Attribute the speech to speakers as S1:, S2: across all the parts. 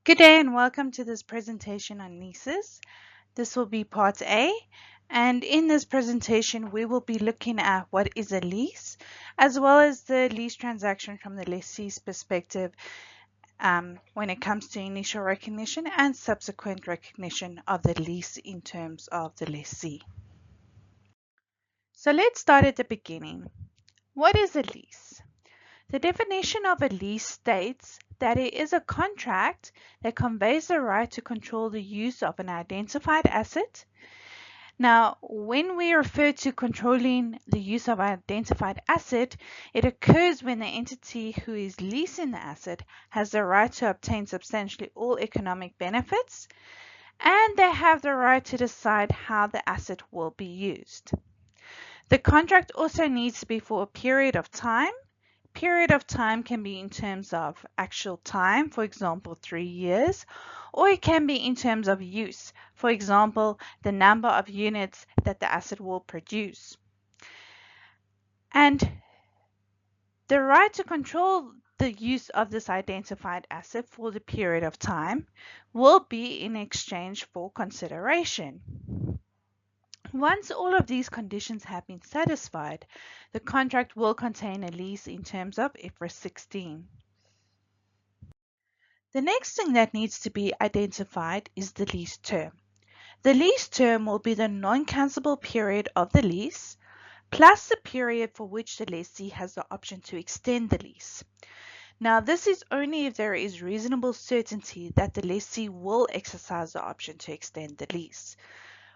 S1: Good day and welcome to this presentation on leases. This will be part A, and in this presentation we will be looking at what is a lease as well as the lease transaction from the lessee's perspective when it comes to initial recognition and subsequent recognition of the lease in terms of the lessee. So let's start at the beginning. What is a lease? The definition of a lease states that it is a contract that conveys the right to control the use of an identified asset. Now, when we refer to controlling the use of an identified asset, it occurs when the entity who is leasing the asset has the right to obtain substantially all economic benefits, and they have the right to decide how the asset will be used. The contract also needs to be for a period of time. Period of time can be in terms of actual time, for example, 3 years, or it can be in terms of use, for example, the number of units that the asset will produce. And the right to control the use of this identified asset for the period of time will be in exchange for consideration. Once all of these conditions have been satisfied, the contract will contain a lease in terms of IFRS 16. The next thing that needs to be identified is the lease term. The lease term will be the non-cancelable period of the lease, plus the period for which the lessee has the option to extend the lease. Now, this is only if there is reasonable certainty that the lessee will exercise the option to extend the lease.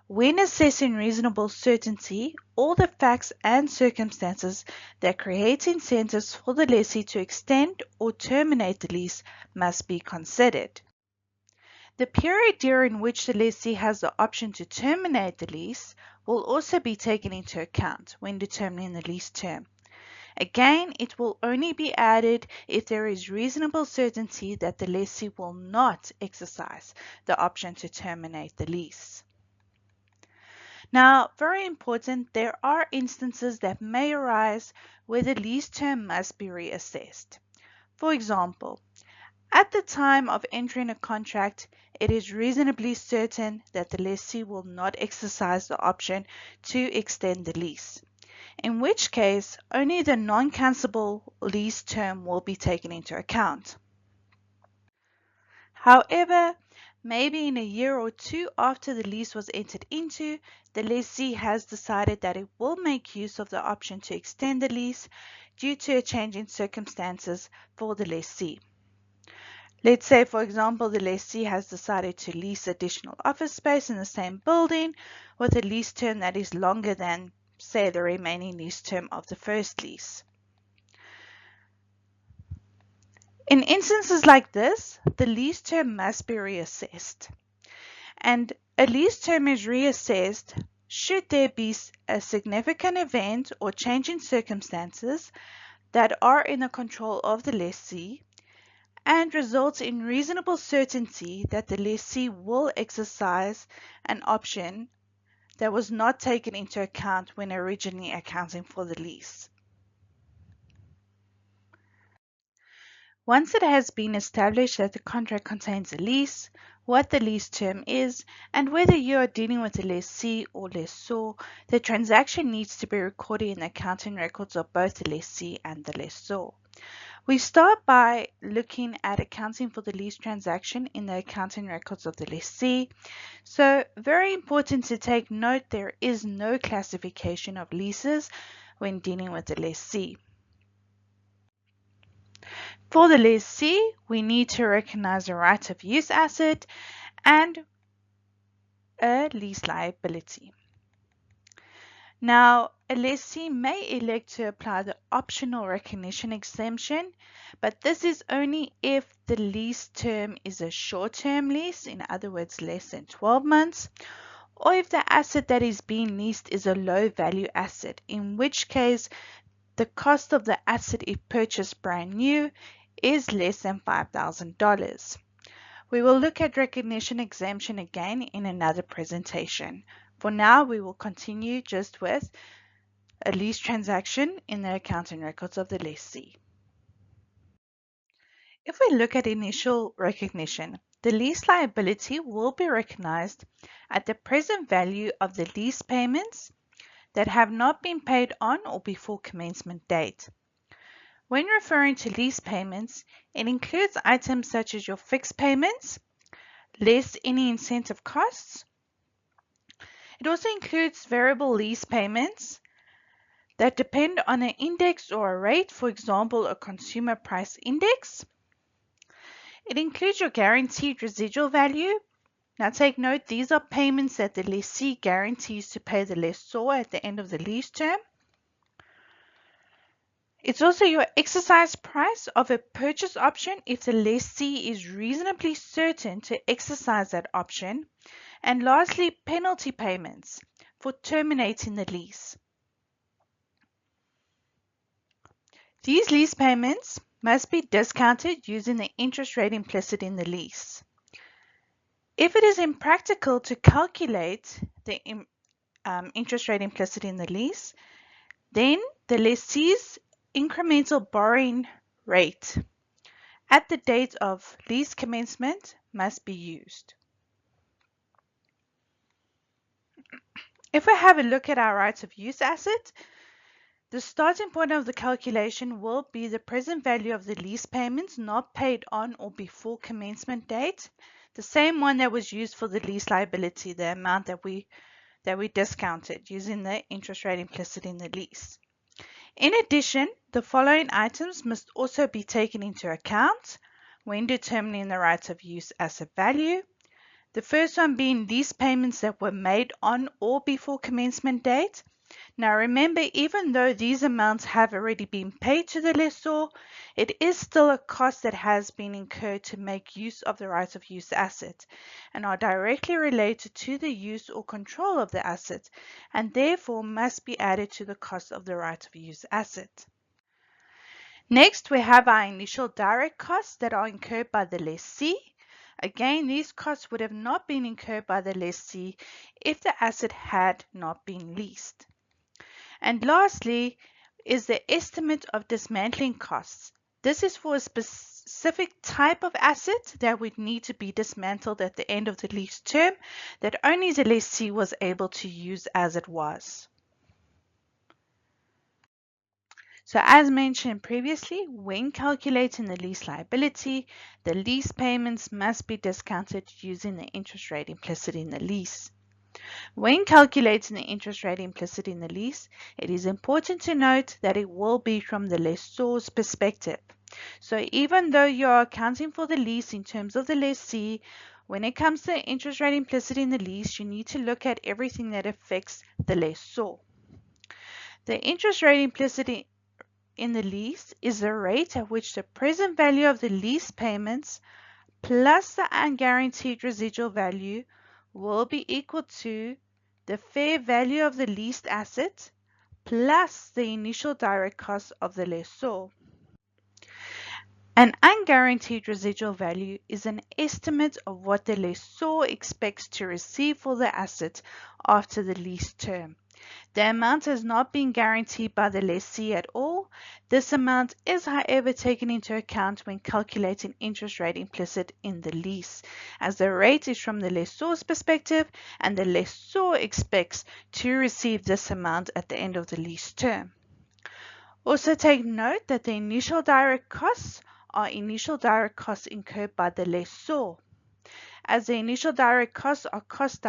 S1: When assessing reasonable certainty, all the facts and circumstances that create incentives for the lessee to extend or terminate the lease must be considered. The period during which the lessee has the option to terminate the lease will also be taken into account when determining the lease term. Again, it will only be added if there is reasonable certainty that the lessee will not exercise the option to terminate the lease. Now, very important, there are instances that may arise where the lease term must be reassessed. For example, at the time of entering a contract, it is reasonably certain that the lessee will not exercise the option to extend the lease, in which case only the non-cancelable lease term will be taken into account. However, maybe in a year or two after the lease was entered into, the lessee has decided that it will make use of the option to extend the lease due to a change in circumstances for the lessee. Let's say, for example, the lessee has decided to lease additional office space in the same building with a lease term that is longer than, say, the remaining lease term of the first lease. In instances like this, the lease term must be reassessed. And a lease term is reassessed should there be a significant event or change in circumstances that are in the control of the lessee and results in reasonable certainty that the lessee will exercise an option that was not taken into account when originally accounting for the lease. Once it has been established that the contract contains a lease, what the lease term is, and whether you are dealing with a lessee or lessor, the transaction needs to be recorded in the accounting records of both the lessee and the lessor. We start by looking at accounting for the lease transaction in the accounting records of the lessee. So, very important to take note, there is no classification of leases when dealing with the lessee. For the lessee, we need to recognize a right of use asset and a lease liability. Now, a lessee may elect to apply the optional recognition exemption, but this is only if the lease term is a short-term lease, in other words, less than 12 months, or if the asset that is being leased is a low-value asset, in which case the cost of the asset if purchased brand new is less than $5,000. We will look at recognition exemption again in another presentation. For now, we will continue just with a lease transaction in the accounting records of the lessee. If we look at initial recognition, The lease liability will be recognized at the present value of the lease payments that have not been paid on or before commencement date. When referring to lease payments, it includes items such as your fixed payments, less any incentive costs. It also includes variable lease payments that depend on an index or a rate, for example, a consumer price index. It includes your guaranteed residual value. Now take note, these are payments that the lessee guarantees to pay the lessor at the end of the lease term. It's also your exercise price of a purchase option if the lessee is reasonably certain to exercise that option. And lastly, penalty payments for terminating the lease. These lease payments must be discounted using the interest rate implicit in the lease. If it is impractical to calculate the interest rate implicit in the lease, then the lessee's incremental borrowing rate at the date of lease commencement must be used. If we have a look at our rights of use asset, the starting point of the calculation will be the present value of the lease payments not paid on or before commencement date, the same one that was used for the lease liability, the amount that we discounted using the interest rate implicit in the lease. In addition, the following items must also be taken into account when determining the rights of use asset value. The first one being lease payments that were made on or before commencement date. Now remember, even though these amounts have already been paid to the lessor, it is still a cost that has been incurred to make use of the right of use asset and are directly related to the use or control of the asset and therefore must be added to the cost of the right of use asset. Next, we have our initial direct costs that are incurred by the lessee. Again, these costs would have not been incurred by the lessee if the asset had not been leased. And lastly is the estimate of dismantling costs. This is for a specific type of asset that would need to be dismantled at the end of the lease term that only the lessee was able to use as it was. So as mentioned previously, when calculating the lease liability, the lease payments must be discounted using the interest rate implicit in the lease. When calculating the interest rate implicit in the lease, it is important to note that it will be from the lessor's perspective. So even though you are accounting for the lease in terms of the lessee, when it comes to the interest rate implicit in the lease, you need to look at everything that affects the lessor. The interest rate implicit in the lease is the rate at which the present value of the lease payments plus the unguaranteed residual value will be equal to the fair value of the leased asset plus the initial direct cost of the lessor. An unguaranteed residual value is an estimate of what the lessor expects to receive for the asset after the lease term. The amount has not been guaranteed by the lessee at all. This amount is, however, taken into account when calculating interest rate implicit in the lease, as the rate is from the lessor's perspective and the lessor expects to receive this amount at the end of the lease term. Also take note that the initial direct costs are initial direct costs incurred by the lessor, as the initial direct costs are costs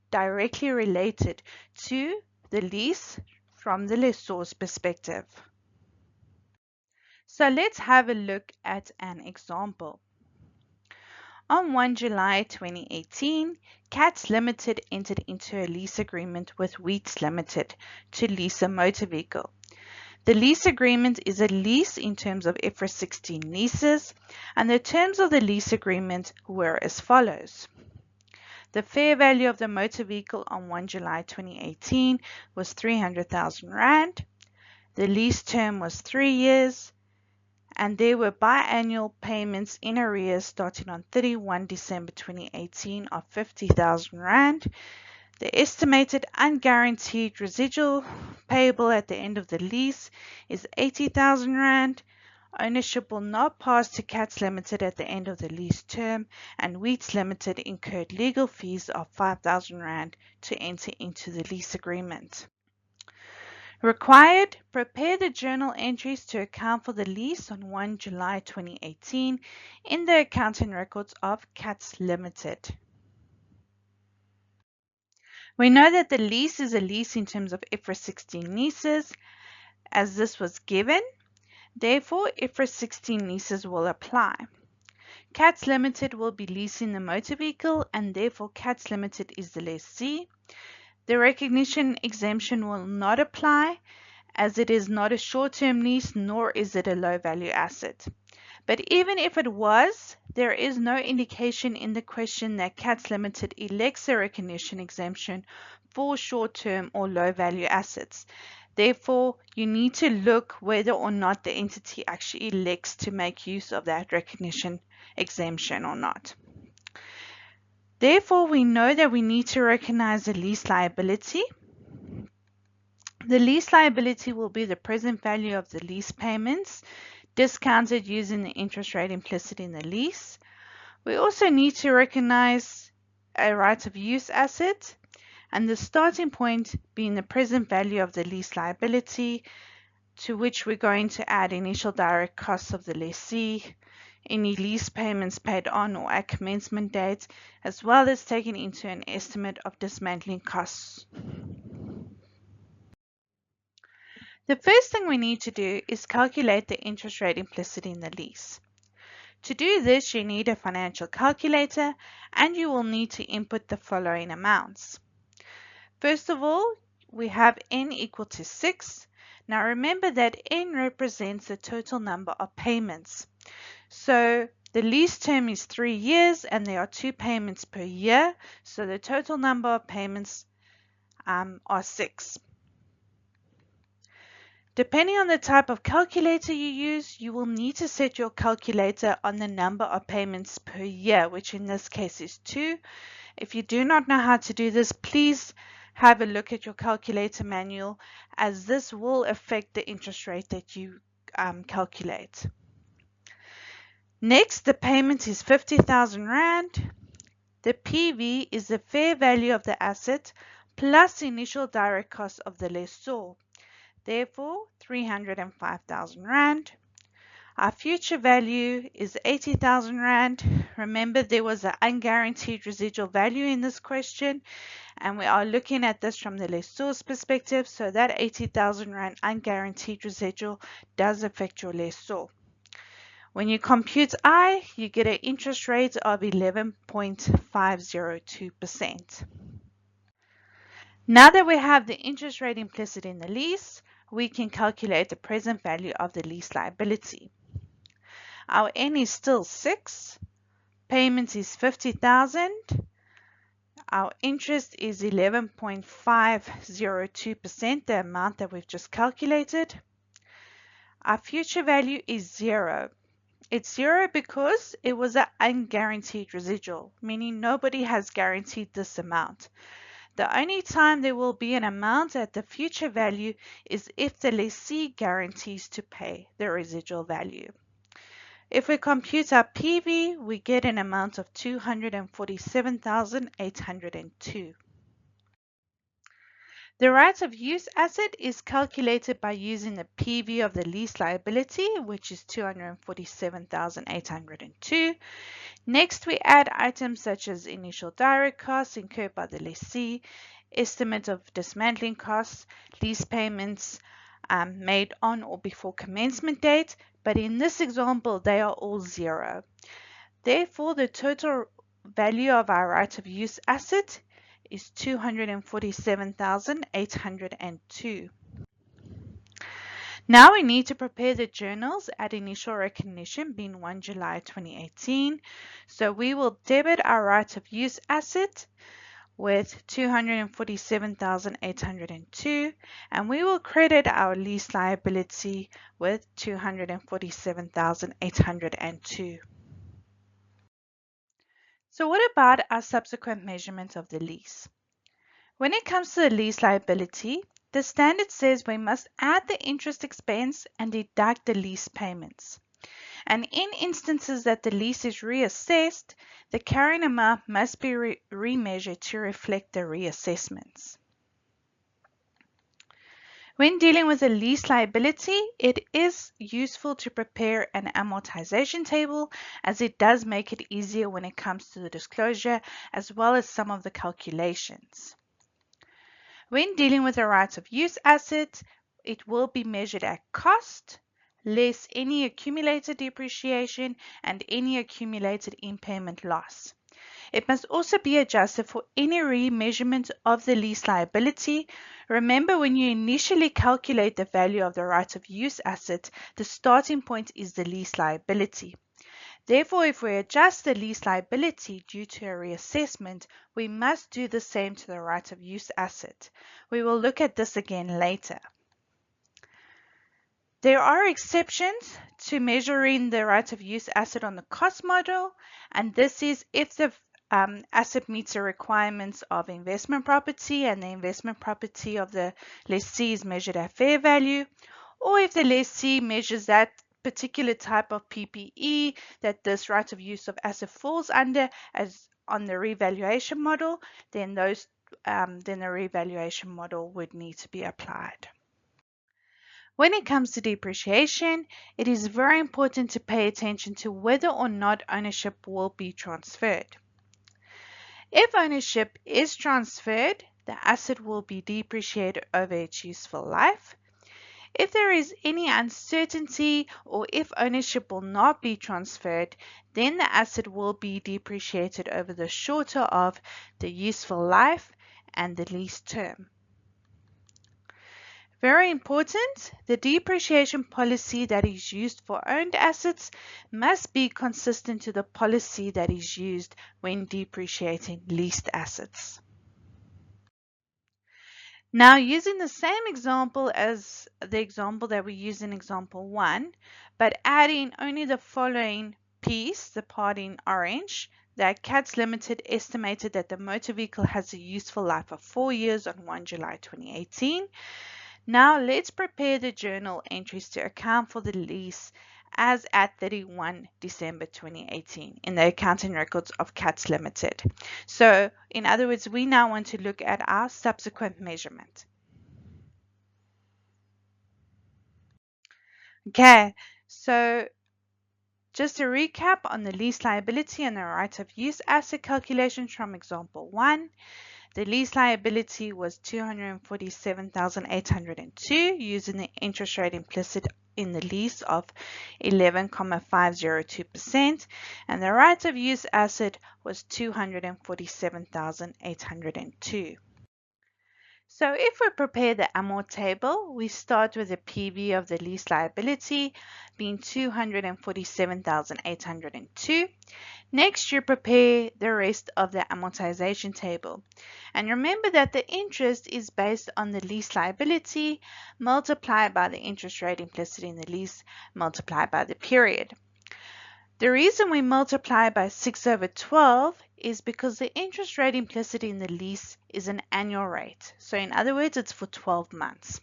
S1: directly related to the lease from the lessor's perspective. So let's have a look at an example. On 1 July 2018, CATS Limited entered into a lease agreement with Wheats Limited to lease a motor vehicle. The lease agreement is a lease in terms of IFRS 16 leases, and the terms of the lease agreement were as follows. The fair value of the motor vehicle on 1 July 2018 was 300,000 Rand. The lease term was 3 years, and there were biannual payments in arrears starting on 31 December 2018 of 50,000 Rand. The estimated unguaranteed residual payable at the end of the lease is 80,000 Rand. Ownership will not pass to Cats Limited at the end of the lease term, and Wheats Limited incurred legal fees of R5,000 to enter into the lease agreement. Required, prepare the journal entries to account for the lease on 1 July 2018 in the accounting records of Cats Limited. We know that the lease is a lease in terms of IFRS 16 leases, as this was given. Therefore, IFRS 16 leases will apply. Cats Limited will be leasing the motor vehicle, and therefore Cats Limited is the lessee. The recognition exemption will not apply, as it is not a short-term lease, nor is it a low-value asset. But even if it was, there is no indication in the question that Cats Limited elects a recognition exemption for short-term or low-value assets. Therefore, you need to look whether or not the entity actually elects to make use of that recognition exemption or not. Therefore, we know that we need to recognize the lease liability. The lease liability will be the present value of the lease payments, discounted using the interest rate implicit in the lease. We also need to recognize a right of use asset, and the starting point being the present value of the lease liability, to which we're going to add initial direct costs of the lessee, any lease payments paid on or at commencement date, as well as taking into an estimate of dismantling costs. The first thing we need to do is calculate the interest rate implicit in the lease. To do this, you need a financial calculator, and you will need to input the following amounts. First of all, we have n equal to 6. Now remember that n represents the total number of payments. So the lease term is 3 years and there are 2 payments per year. So the total number of payments are 6. Depending on the type of calculator you use, you will need to set your calculator on the number of payments per year, which in this case is 2. If you do not know how to do this, please have a look at your calculator manual, as this will affect the interest rate that you calculate. Next, the payment is 50,000 Rand. The PV is the fair value of the asset plus initial direct cost of the lessor. Therefore, 305,000 Rand. Our future value is 80,000 Rand. Remember, there was an unguaranteed residual value in this question, and we are looking at this from the lessor's perspective, so that 80,000 Rand unguaranteed residual does affect your lessor. When you compute I, you get an interest rate of 11.502%. Now that we have the interest rate implicit in the lease, we can calculate the present value of the lease liability. Our N is still 6, payment is 50,000, our interest is 11.502%, the amount that we've just calculated. Our future value is 0. It's 0 because it was an unguaranteed residual, meaning nobody has guaranteed this amount. The only time there will be an amount at the future value is if the lessee guarantees to pay the residual value. If we compute our PV, we get an amount of 247,802. The right of use asset is calculated by using the PV of the lease liability, which is 247,802. Next, we add items such as initial direct costs incurred by the lessee, estimate of dismantling costs, lease payments made on or before commencement date, but in this example, they are all 0. Therefore, the total value of our right of use asset is 247,802. Now we need to prepare the journals at initial recognition being 1 July 2018. So we will debit our right of use asset with 247,802, and we will credit our lease liability with 247,802. So what about our subsequent measurement of the lease? When it comes to the lease liability, The standard says we must add the interest expense and deduct the lease payments. And in instances that the lease is reassessed, the carrying amount must be remeasured to reflect the reassessments. When dealing with a lease liability, it is useful to prepare an amortization table, as it does make it easier when it comes to the disclosure as well as some of the calculations. When dealing with a right of use asset, it will be measured at cost, less any accumulated depreciation and any accumulated impairment loss. It must also be adjusted for any remeasurement of the lease liability. Remember, when you initially calculate the value of the right of use asset, the starting point is the lease liability. Therefore, if we adjust the lease liability due to a reassessment, we must do the same to the right of use asset. We will look at this again later. There are exceptions to measuring the right of use asset on the cost model, and this is if the asset meets the requirements of investment property and the investment property of the lessee is measured at fair value, or if the lessee measures that particular type of PPE that this right of use of asset falls under as on the revaluation model, then the revaluation model would need to be applied. When it comes to depreciation, it is very important to pay attention to whether or not ownership will be transferred. If ownership is transferred, the asset will be depreciated over its useful life. If there is any uncertainty or if ownership will not be transferred, then the asset will be depreciated over the shorter of the useful life and the lease term. Very important, the depreciation policy that is used for owned assets must be consistent to the policy that is used when depreciating leased assets. Now, using the same example as the example that we used in example 1, but adding only the following piece, the part in orange, that CATS Limited estimated that the motor vehicle has a useful life of 4 years on 1 July 2018. Now let's prepare the journal entries to account for the lease as at 31 December 2018 in the accounting records of CATS Limited. So in other words, we now want to look at our subsequent measurement. Okay, so just to recap on the lease liability and the right of use asset calculations from example 1. The lease liability was $247,802 using the interest rate implicit in the lease of 11.502%, and the right of use asset was $247,802. So if we prepare the amort table, we start with the PV of the lease liability being $247,802. Next, you prepare the rest of the amortization table. And remember that the interest is based on the lease liability multiplied by the interest rate implicit in the lease multiplied by the period. The reason we multiply by 6/12 is because the interest rate implicit in the lease is an annual rate. So in other words, it's for 12 months.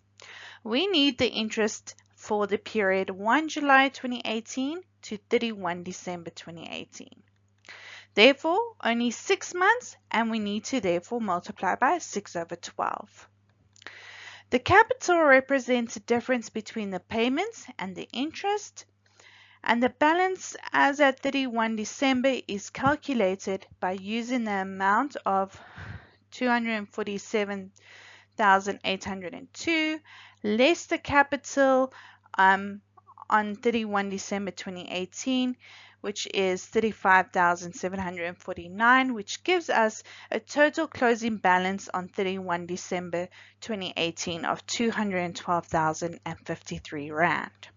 S1: We need the interest for the period 1 July 2018 to 31 December 2018. Therefore, only 6 months, and we need to therefore multiply by 6/12. The capital represents the difference between the payments and the interest, and the balance as at 31 December is calculated by using the amount of 247,802 less the capital on 31 December 2018, which is 35,749, which gives us a total closing balance on 31 December 2018 of 212,053 Rand.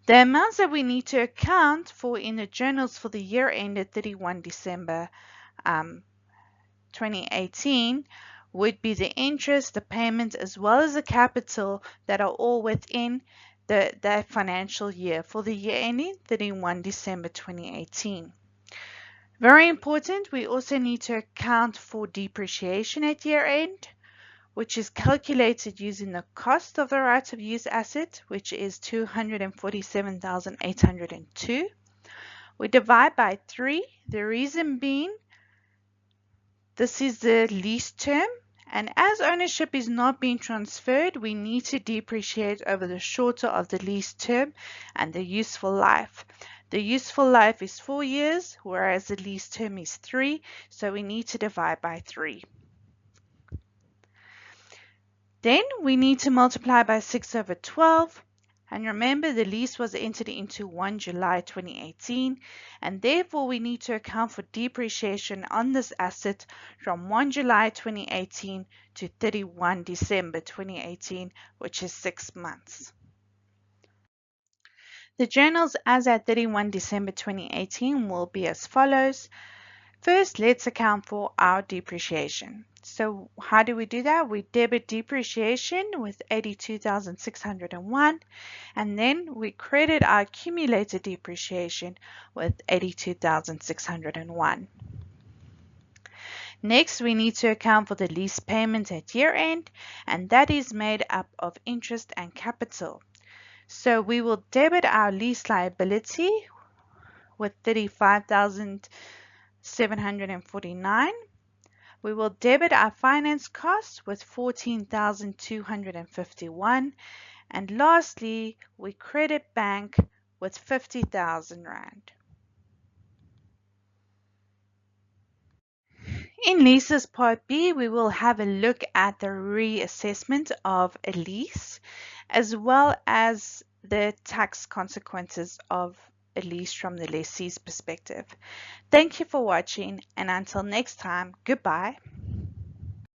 S1: The amounts that we need to account for in the journals for the year ended 31 December 2018 would be the interest, the payment, as well as the capital that are all within that financial year for the year ending 31 December 2018. Very important, we also need to account for depreciation at year end. which is calculated using the cost of the right of use asset, which is 247,802. We divide by 3, the reason being this is the lease term, and as ownership is not being transferred, we need to depreciate over the shorter of the lease term and the useful life. The useful life is 4 years, whereas the lease term is 3, so we need to divide by 3. Then we need to multiply by 6/12. And remember, the lease was entered into 1 July 2018, and therefore we need to account for depreciation on this asset from 1 July 2018 to 31 December 2018, which is 6 months. The journals as at 31 December 2018 will be as follows. First, let's account for our depreciation. So how do we do that? We debit depreciation with 82,601, and then we credit our accumulated depreciation with 82,601. Next, we need to account for the lease payment at year end, and that is made up of interest and capital. So we will debit our lease liability with 35,749. We will debit our finance costs with 14,251, and lastly, we credit bank with 50,000 Rand. In Leases Part B, we will have a look at the reassessment of a lease, as well as the tax consequences of a lease from the lessee's perspective. Thank you for watching, and until next time, goodbye.